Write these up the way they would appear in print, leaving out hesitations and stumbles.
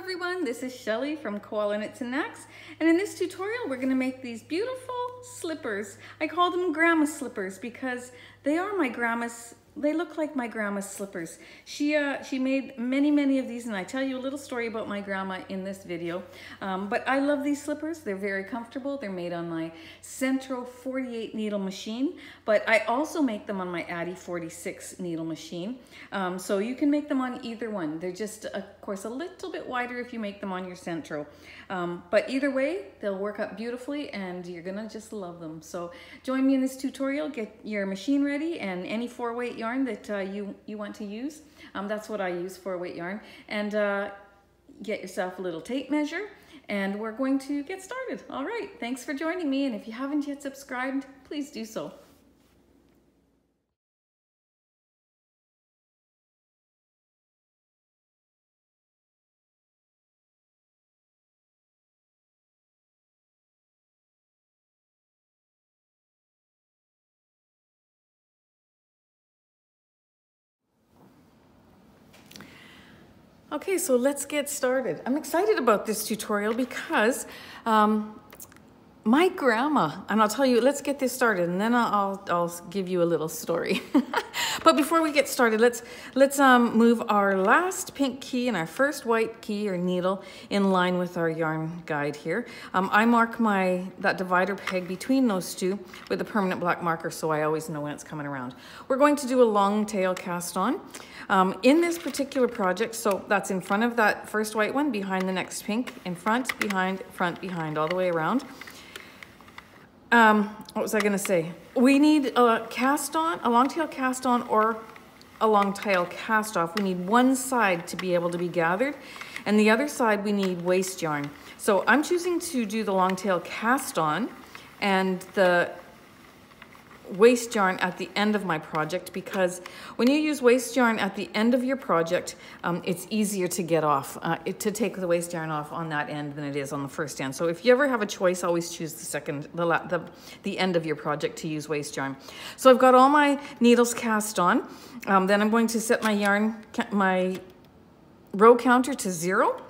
everyone, this is Shelly from Koala Knits and Knacks, and in this tutorial we're going to make these beautiful slippers. I call them grandma slippers because they are my grandma's. They look like my grandma's slippers. She made many of these, and I tell you a little story about my grandma in this video. But I love these slippers. They're very comfortable. They're made on my Sentro 48 needle machine, but I also make them on my Addi 46 needle machine. So you can make them on either one. They're just, of course, a little bit wider if you make them on your Sentro. But either way, they'll work out beautifully and you're gonna just love them. So join me in this tutorial, get your machine ready, and any 4-weight yarn that you want to use. That's what I use, 4-weight yarn. And get yourself a little tape measure, and we're going to get started. All right, thanks for joining me, and if you haven't yet subscribed, please do so. Okay, so let's get started. I'm excited about this tutorial because my grandma, and I'll tell you, let's get this started, and then I'll give you a little story. But before we get started, let's move our last pink key and our first white key or needle in line with our yarn guide here. I mark that divider peg between those two with a permanent black marker, so I always know when it's coming around. We're going to do a long tail cast on. In this particular project, so that's in front of that first white one, behind the next pink, in front, behind, all the way around. What was I going to say? We need a cast on, a long tail cast on, or a long tail cast off. We need one side to be able to be gathered, and the other side we need waste yarn. So I'm choosing to do the long tail cast on and the waste yarn at the end of my project, because when you use waste yarn at the end of your project, it's easier to get off, to take the waste yarn off on that end than it is on the first end. So if you ever have a choice, always choose the end of your project to use waste yarn. So I've got all my needles cast on. Then I'm going to set my row counter to 0,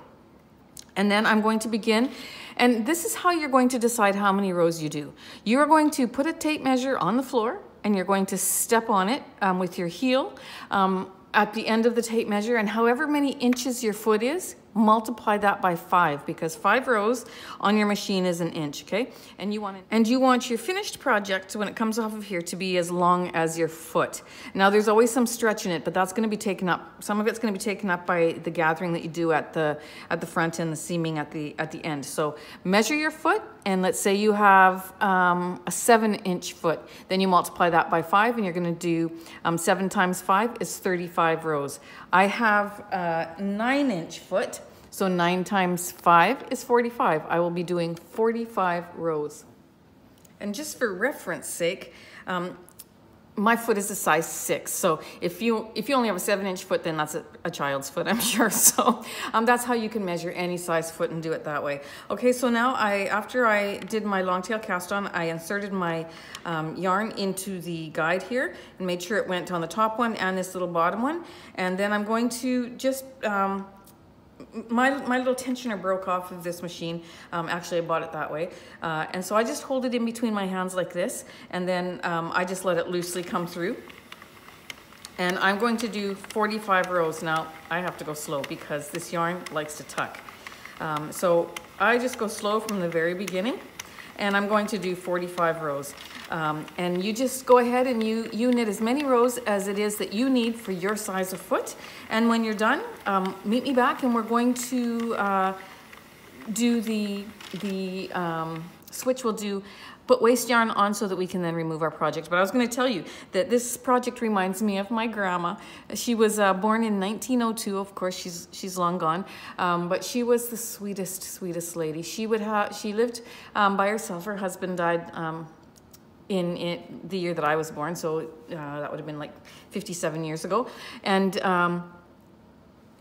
and then I'm going to begin. And this is how you're going to decide how many rows you do. You're going to put a tape measure on the floor, and you're going to step on it with your heel at the end of the tape measure, and however many inches your foot is, multiply that by 5, because 5 rows on your machine is 1 inch, okay? And you want your finished project, when it comes off of here, to be as long as your foot. Now there's always some stretch in it, but that's going to be taken up. Some of it's going to be taken up by the gathering that you do at the front and the seaming at the end. So measure your foot, and let's say you have a 7-inch foot. Then you multiply that by 5, and you're going to do 7 times 5 is 35 rows. I have a 9-inch foot, so 9 times 5 is 45. I will be doing 45 rows. And just for reference sake, my foot is a size 6. So if you only have a 7-inch foot, then that's a child's foot, I'm sure. So that's how you can measure any size foot and do it that way. Okay, so now after I did my long tail cast on, I inserted my yarn into the guide here and made sure it went on the top one and this little bottom one. And then I'm going to just my little tensioner broke off of this machine. Actually, I bought it that way. And so I just hold it in between my hands like this, and then I just let it loosely come through. And I'm going to do 45 rows. Now, I have to go slow because this yarn likes to tuck. So I just go slow from the very beginning, and I'm going to do 45 rows. And you just go ahead and you knit as many rows as it is that you need for your size of foot. And when you're done, meet me back, and we're going to do the switch. We'll put waste yarn on so that we can then remove our project. But I was going to tell you that this project reminds me of my grandma. She was born in 1902. Of course, she's long gone, but she was the sweetest lady. She lived by herself. Her husband died in the year that I was born, so that would have been like 57 years ago.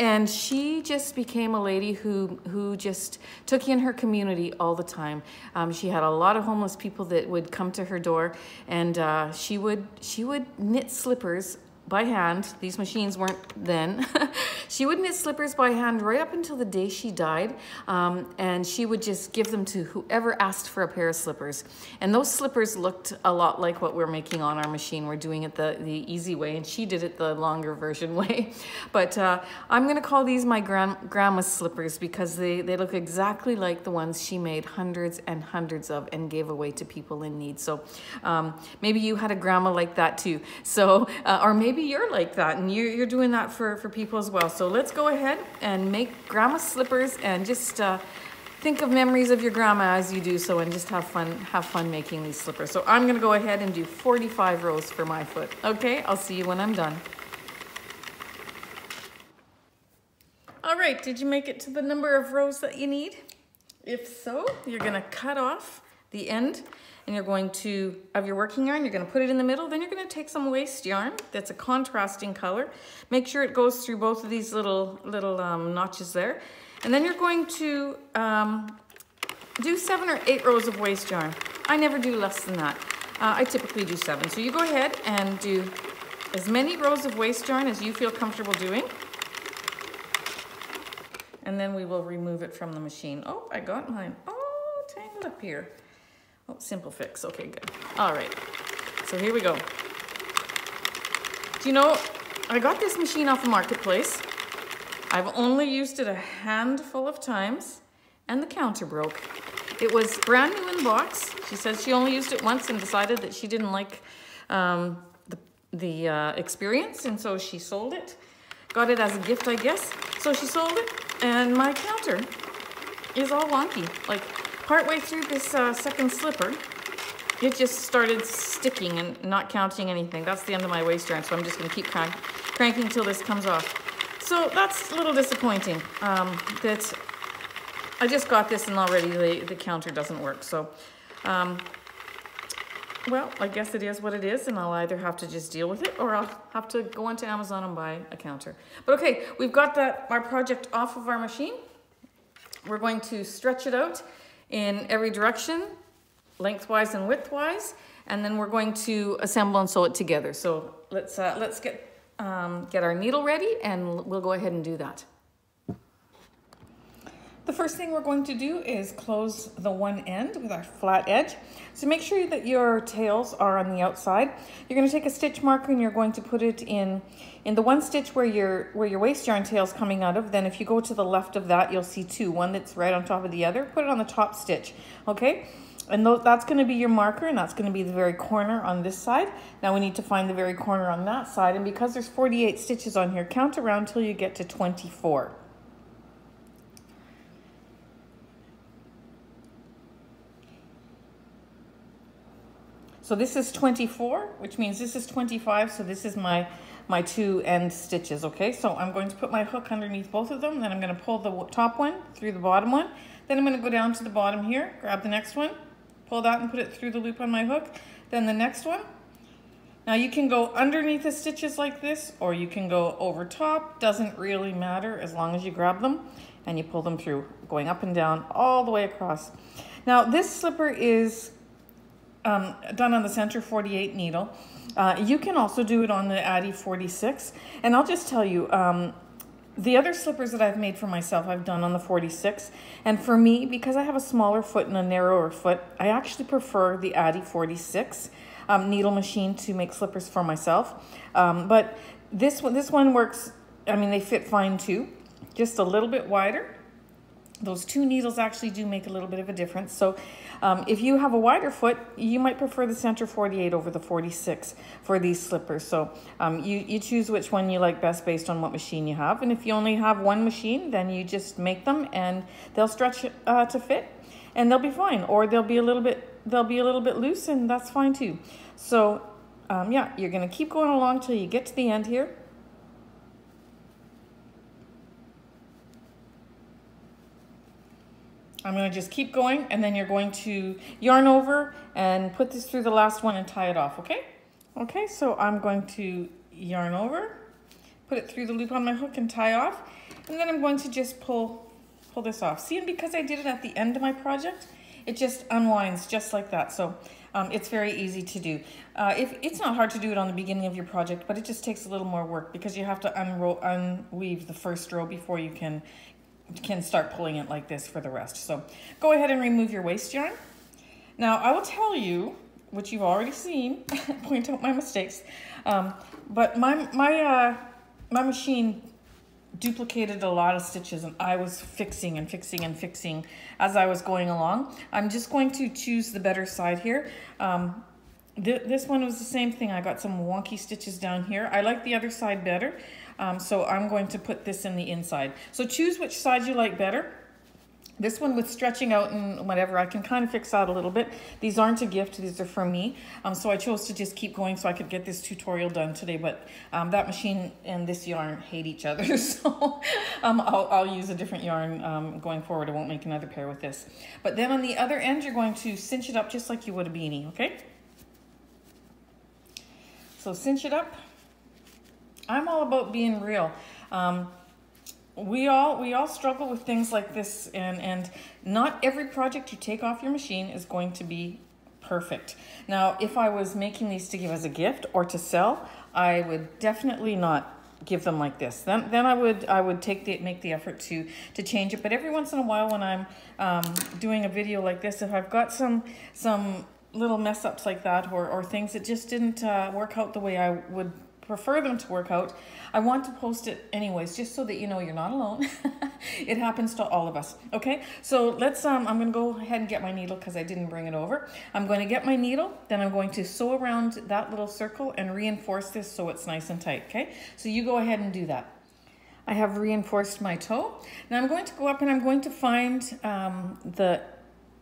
And she just became a lady who just took in her community all the time. She had a lot of homeless people that would come to her door, and she would knit slippers by hand. These machines weren't then. She would knit slippers by hand right up until the day she died. And she would just give them to whoever asked for a pair of slippers. And those slippers looked a lot like what we're making on our machine. We're doing it the easy way, and she did it the longer version way. But I'm gonna call these my grandma's slippers because they look exactly like the ones she made hundreds and hundreds of and gave away to people in need. So maybe you had a grandma like that too. So, or maybe you're like that and you're doing that for people as well. So let's go ahead and make grandma's slippers and just think of memories of your grandma as you do so, and just have fun making these slippers. So I'm gonna go ahead and do 45 rows for my foot. Okay, I'll see you when I'm done. All right, did you make it to the number of rows that you need? If so, you're gonna cut off the end, and you're going to, of your working yarn, you're gonna put it in the middle, then you're gonna take some waste yarn that's a contrasting color. Make sure it goes through both of these little notches there. And then you're going to do 7 or 8 rows of waste yarn. I never do less than that. I typically do 7. So you go ahead and do as many rows of waste yarn as you feel comfortable doing. And then we will remove it from the machine. Oh, I got mine. Oh, tangled up here. Oh, simple fix. Okay, good. All right. So here we go. Do you know, I got this machine off the marketplace. I've only used it a handful of times, and the counter broke. It was brand new in the box. She says she only used it once and decided that she didn't like the experience, and so she sold it. Got it as a gift, I guess. So she sold it, and my counter is all wonky. Like, partway through this second slipper, it just started sticking and not counting anything. That's the end of my waste yarn, so I'm just gonna keep cranking until this comes off. So that's a little disappointing that I just got this and already the counter doesn't work. So, well, I guess it is what it is, and I'll either have to just deal with it or I'll have to go onto Amazon and buy a counter. But okay, we've got our project off of our machine. We're going to stretch it out in every direction, lengthwise and widthwise, and then we're going to assemble and sew it together. So let's get our needle ready, and we'll go ahead and do that. The first thing we're going to do is close the one end with our flat edge. So make sure that your tails are on the outside. You're going to take a stitch marker and you're going to put it in the one stitch where your waste yarn tail is coming out of. Then if you go to the left of that, you'll see two, one that's right on top of the other. Put it on the top stitch, okay? And that's going to be your marker, and that's going to be the very corner on this side. Now we need to find the very corner on that side, and because there's 48 stitches on here, count around till you get to 24. So this is 24, which means this is 25, so this is my two end stitches, okay? So I'm going to put my hook underneath both of them, then I'm going to pull the top one through the bottom one, then I'm going to go down to the bottom here, grab the next one, pull that and put it through the loop on my hook, then the next one. Now you can go underneath the stitches like this, or you can go over top, doesn't really matter as long as you grab them and you pull them through, going up and down all the way across. Now this slipper is done on the Sentro 48 needle. You can also do it on the Addi 46. And I'll just tell you, the other slippers that I've made for myself, I've done on the 46. And for me, because I have a smaller foot and a narrower foot, I actually prefer the Addi 46 needle machine to make slippers for myself. But this one works, I mean, they fit fine too, just a little bit wider. Those two needles actually do make a little bit of a difference. So if you have a wider foot, you might prefer the Sentro 48 over the 46 for these slippers. So you choose which one you like best based on what machine you have. And if you only have one machine, then you just make them and they'll stretch to fit and they'll be fine. Or they'll be a little bit loose, and that's fine too. So yeah, you're gonna keep going along till you get to the end here. I'm going to just keep going, and then you're going to yarn over and put this through the last one and tie it off, okay? Okay, so I'm going to yarn over, put it through the loop on my hook and tie off, and then I'm going to just pull this off. See, and because I did it at the end of my project, it just unwinds just like that. So It's very easy to do. If it's not hard to do it on the beginning of your project, but it just takes a little more work because you have to unweave the first row before you can start pulling it like this for the rest. So go ahead and remove your waste yarn. Now I will tell you, which you've already seen, point out my mistakes, but my machine duplicated a lot of stitches and I was fixing and fixing and fixing as I was going along. I'm just going to choose the better side here. This one was the same thing. I got some wonky stitches down here. I like the other side better, so I'm going to put this in the inside. So choose which side you like better. This one with stretching out and whatever, I can kind of fix out a little bit. These aren't a gift, these are from me. So I chose to just keep going so I could get this tutorial done today, but that machine and this yarn hate each other. So I'll use a different yarn going forward. I won't make another pair with this. But then on the other end, you're going to cinch it up just like you would a beanie, okay? So cinch it up. I'm all about being real. We all struggle with things like this, and not every project you take off your machine is going to be perfect. Now, if I was making these to give as a gift or to sell, I would definitely not give them like this. Then I would make the effort to change it. But every once in a while when I'm doing a video like this, if I've got some little mess ups like that or things that just didn't work out the way I would prefer them to work out, I want to post it anyways, just so that you know you're not alone. It happens to all of us. Okay, so let's I'm gonna go ahead and get my needle because I didn't bring it over. I'm going to get my needle, then I'm going to sew around that little circle and reinforce this so it's nice and tight. Okay, so you go ahead and do that. I have reinforced my toe. Now I'm going to go up and I'm going to find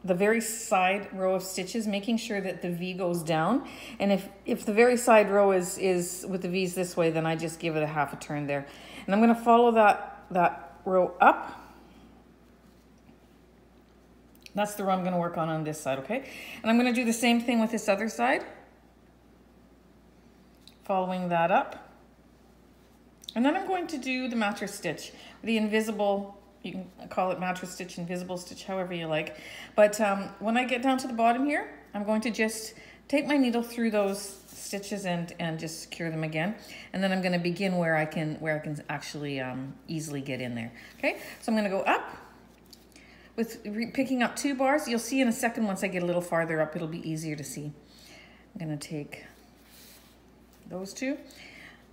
the very side row of stitches, making sure that the V goes down. And if the very side row is with the V's this way, then I just give it a half a turn there. And I'm going to follow that row up. That's the row I'm going to work on this side, okay? And I'm going to do the same thing with this other side. Following that up. And then I'm going to do the mattress stitch, the invisible. You can call it mattress stitch, invisible stitch, however you like. But when I get down to the bottom here, I'm going to just take my needle through those stitches and just secure them again. And then I'm going to begin where I can actually easily get in there. Okay, so I'm going to go up with picking up 2 bars. You'll see in a second once I get a little farther up, it'll be easier to see. I'm going to take those 2.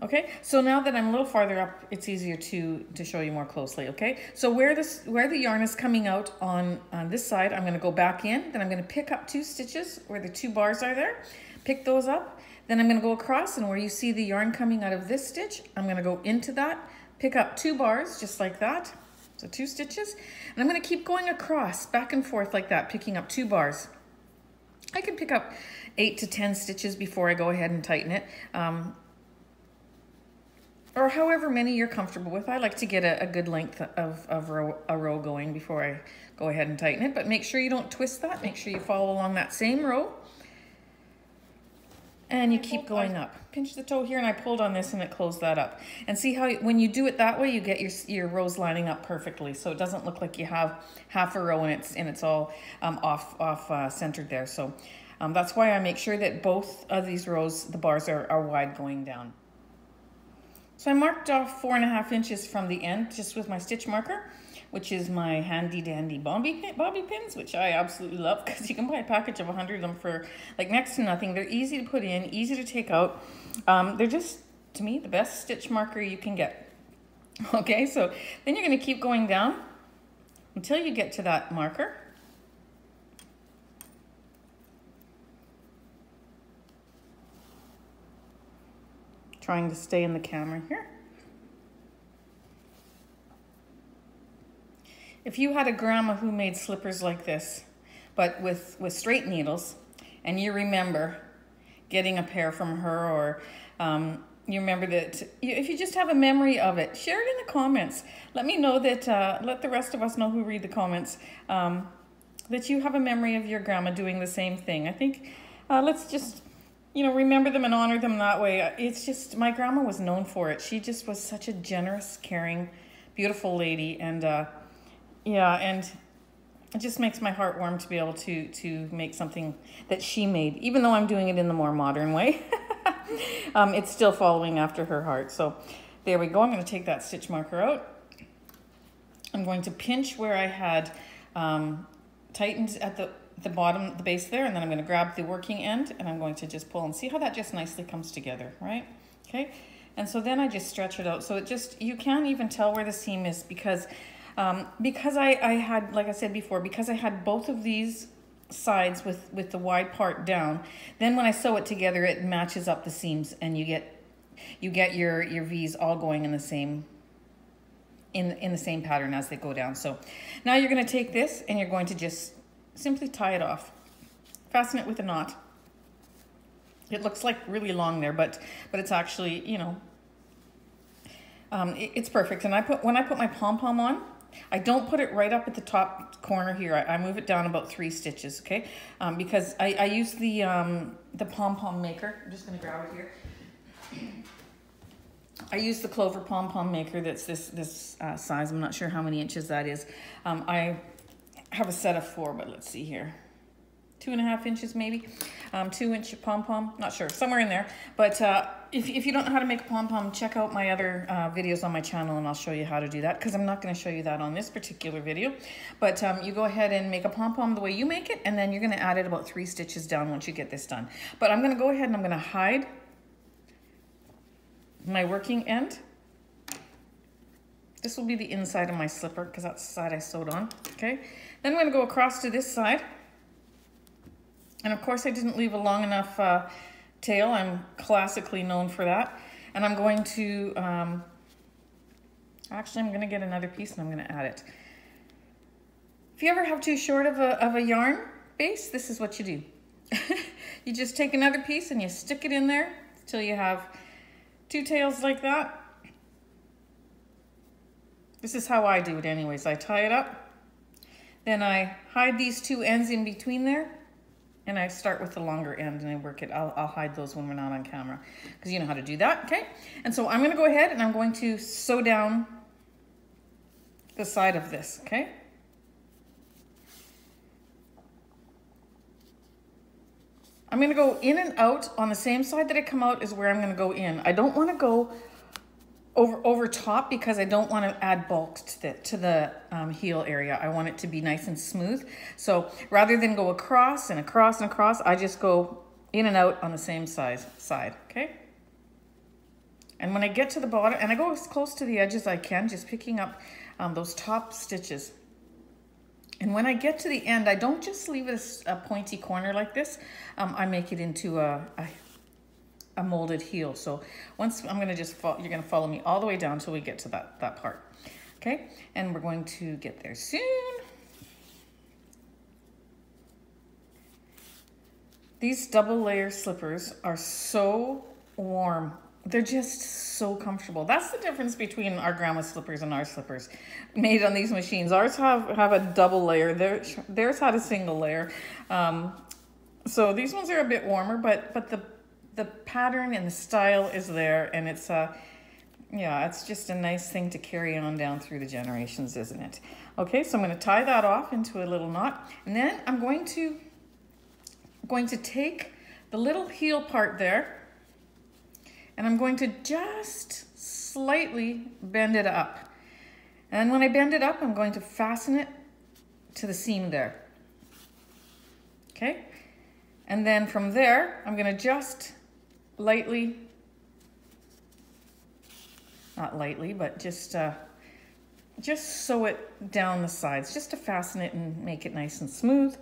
Okay, so now that I'm a little farther up, it's easier to show you more closely, okay? So where the yarn is coming out on this side, I'm gonna go back in, then I'm gonna pick up 2 stitches where the 2 bars are there, pick those up, then I'm gonna go across, and where you see the yarn coming out of this stitch, I'm gonna go into that, pick up 2 bars, just like that, so 2 stitches, and I'm gonna keep going across, back and forth like that, picking up 2 bars. I can pick up 8 to 10 stitches before I go ahead and tighten it. Or however many you're comfortable with. I like to get a good length of a row going before I go ahead and tighten it. But make sure you don't twist that. Make sure you follow along that same row. And you keep going up. Pinch the toe here and I pulled on this and it closed that up. And see how when you do it that way, you get your rows lining up perfectly. So it doesn't look like you have half a row and it's all off centered there. So that's why I make sure that both of these rows, the bars are wide going down. So I marked off 4.5 inches from the end just with my stitch marker, which is my handy dandy bobby pins, which I absolutely love because you can buy a package of 100 of them for like next to nothing. They're easy to put in, easy to take out. They're just, to me, the best stitch marker you can get. Okay, so then you're going to keep going down until you get to that marker. Trying to stay in the camera here. If you had a grandma who made slippers like this, but with straight needles, and you remember getting a pair from her, or you remember that, if you just have a memory of it, share it in the comments. Let me know that, let the rest of us know who read the comments, that you have a memory of your grandma doing the same thing. I think, let's just, remember them and honor them that way. It's just, my grandma was known for it. She just was such a generous, caring, beautiful lady. And yeah, and it just makes my heart warm to be able to make something that she made, even though I'm doing it in the more modern way. It's still following after her heart. So there we go. I'm going to take that stitch marker out. I'm going to pinch where I had tightened at the bottom, the base there, and then I'm going to grab the working end and I'm going to just pull and see how that just nicely comes together, right? Okay. And so then I just stretch it out. So it just, you can't even tell where the seam is because I had, like I said before, because I had both of these sides with the wide part down, then when I sew it together, it matches up the seams and you get your V's all going in the same in the same pattern as they go down. So now you're going to take this and you're going to just simply tie it off. Fasten it with a knot. It looks like really long there, but it's actually, you know, it's perfect. And when I put my pom-pom on, I don't put it right up at the top corner here. I move it down about 3 stitches, okay? Because I use the pom-pom maker. I'm just going to grab it here. I use the Clover pom-pom maker that's this size. I'm not sure how many inches that is. I have a set of 4, but let's see here. 2.5 inches maybe, 2-inch pom-pom, not sure, somewhere in there. But if you don't know how to make a pom-pom, check out my other videos on my channel and I'll show you how to do that, because I'm not going to show you that on this particular video. But you go ahead and make a pom-pom the way you make it, and then you're going to add it about 3 stitches down once you get this done. But I'm going to go ahead and I'm going to hide my working end. This will be the inside of my slipper because that's the side I sewed on, okay? Then I'm going to go across to this side. And of course I didn't leave a long enough tail. I'm classically known for that. And I'm going to, actually I'm going to get another piece and I'm going to add it. If you ever have too short of a yarn base, this is what you do. You just take another piece and you stick it in there till you have 2 tails like that. This is how I do it anyways. I tie it up, then I hide these 2 ends in between there, and I start with the longer end and I work it. I'll hide those when we're not on camera because you know how to do that, okay? And so I'm going to go ahead and I'm going to sew down the side of this, okay? I'm going to go in and out on the same side that I come out is where I'm going to go in. I don't want to go over top because I don't want to add bulk to the heel area. I want it to be nice and smooth. So rather than go across and across and across, I just go in and out on the same side, okay? And when I get to the bottom, and I go as close to the edge as I can, just picking up those top stitches. And when I get to the end, I don't just leave it a pointy corner like this. I make it into a molded heel. So once I'm going to just you're going to follow me all the way down until we get to that part. Okay. And we're going to get there soon. These double layer slippers are so warm. They're just so comfortable. That's the difference between our grandma's slippers and our slippers made on these machines. Ours have a double layer. Theirs had a single layer. So these ones are a bit warmer, but the pattern and the style is there, and it's yeah, it's just a nice thing to carry on down through the generations, isn't it? Okay, so I'm going to tie that off into a little knot, and then I'm going to take the little heel part there, and I'm going to just slightly bend it up. And when I bend it up, I'm going to fasten it to the seam there. Okay, and then from there, I'm going to just lightly, not lightly, but just sew it down the sides, just to fasten it and make it nice and smooth.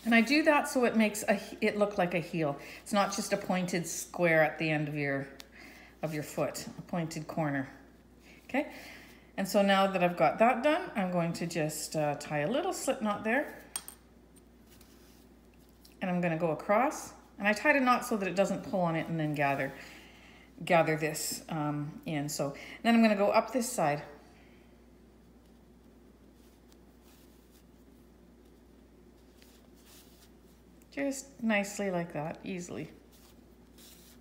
And I do that so it makes it look like a heel. It's not just a pointed square at the end of your foot, a pointed corner. Okay, and so now that I've got that done, I'm going to just tie a little slip knot there, and I'm going to go across. And I tied a knot so that it doesn't pull on it and then gather this in. So then I'm going to go up this side. Just nicely like that, easily.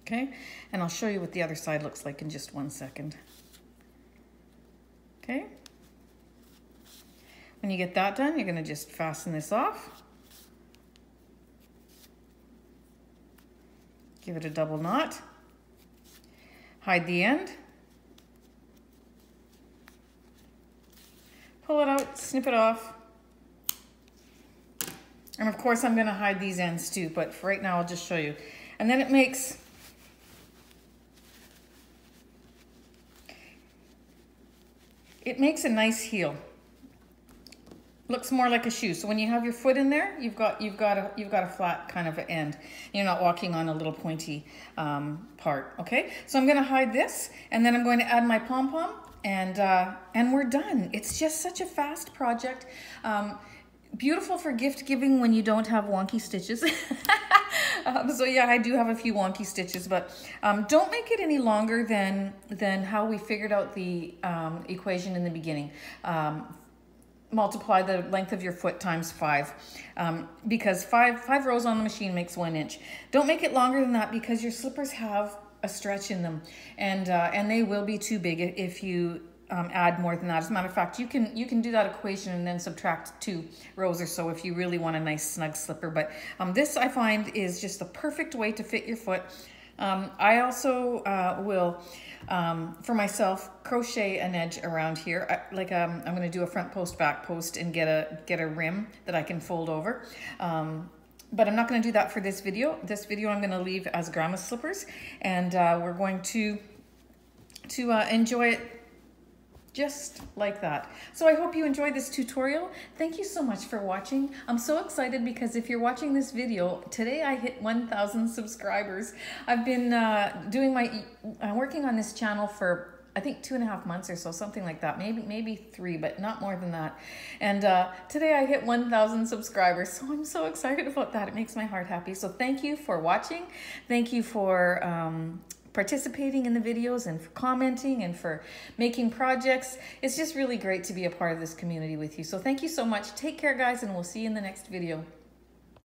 Okay, and I'll show you what the other side looks like in just 1 second. Okay. When you get that done, you're gonna just fasten this off. Give it a double knot. Hide the end. Pull it out, snip it off. And of course I'm gonna hide these ends too, but for right now I'll just show you. And then it makes a nice heel. Looks more like a shoe. So when you have your foot in there, you've got a flat kind of end. You're not walking on a little pointy part. Okay. So I'm going to hide this, and then I'm going to add my pom pom, and we're done. It's just such a fast project. Beautiful for gift giving when you don't have wonky stitches. So yeah, I do have a few wonky stitches, but don't make it any longer than how we figured out the equation in the beginning. Multiply the length of your foot times 5, because five rows on the machine makes 1 inch. Don't make it longer than that, because your slippers have a stretch in them, and they will be too big if you add more than that. As a matter of fact, you can do that equation and then subtract 2 rows or so if you really want a nice snug slipper. But this, I find, is just the perfect way to fit your foot. I also will, for myself, crochet an edge around here. I'm going to do a front post, back post, and get a rim that I can fold over. But I'm not going to do that for this video. This video I'm going to leave as grandma's slippers, and we're going to enjoy it just like that. So I hope you enjoyed this tutorial. Thank you so much for watching. I'm so excited because if you're watching this video, today I hit 1,000 subscribers. I've been working on this channel for I think 2.5 months or so, something like that. Maybe 3, but not more than that. And today I hit 1,000 subscribers. So I'm so excited about that. It makes my heart happy. So thank you for watching. Thank you for participating in the videos, and for commenting, and for making projects. It's just really great to be a part of this community with you. So thank you so much. Take care, guys, and we'll see you in the next video.